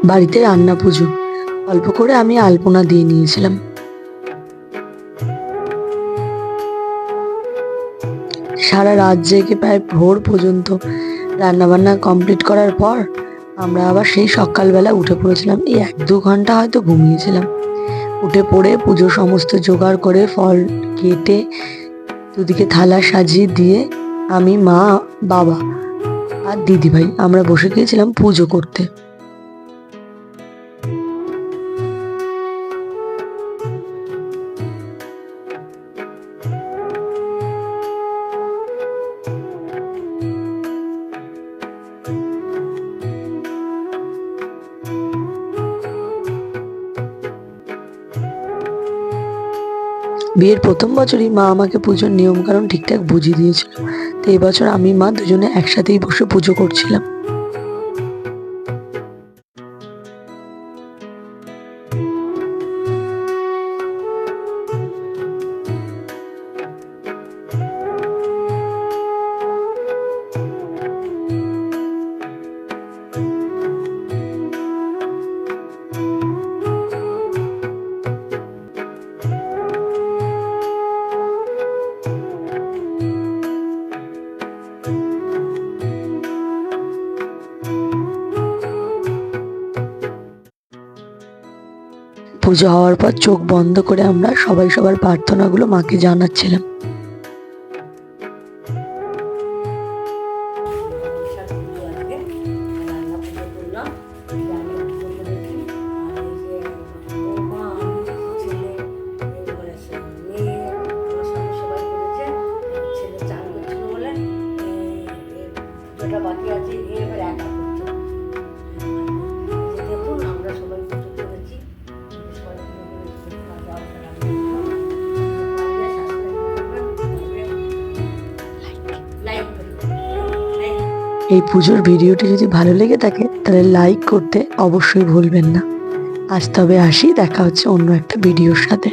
বাড়িতে রান্না পুজো, অল্প করে আমি আলপনা দিয়ে নিয়েছিলাম। সারা রাত জেগে প্রায় ভোর পর্যন্ত রান্নাবান্না কমপ্লিট করার পর আমরা আবার সেই সকালবেলা উঠে পড়েছিলাম। এই 1-2 ঘন্টা হয়তো ঘুমিয়েছিলাম। উঠে পড়ে পুজোর সমস্ত জোগাড় করে ফল কেটে দুদিকে থালা সাজিয়ে দিয়ে আমি, মা, বাবা আর দিদিভাই আমরা বসে গিয়েছিলাম পুজো করতে। বিয়ের প্রথম বছরই মা আমাকে পুজোর নিয়ম কানুন ঠিকঠাক বুঝিয়ে দিয়েছিল। তো এবছর আমি, মা দুজনে একসাথেই বসে পুজো করছিলাম। পুজো হওয়ার পর চোখ বন্ধ করে আমরা সবাই সবার প্রার্থনাগুলো মাকে জানাচ্ছিলাম। বাকি আছে এবার একা করতে দেখুন আমরা সবাই পুজো করেছি। এই পুজোর ভিডিওটি যদি ভালো লেগে থাকে তাহলে লাইক করতে অবশ্যই ভুলবেন না। আজ তবে আসি, দেখা হচ্ছে অন্য একটা ভিডিওর সাথে।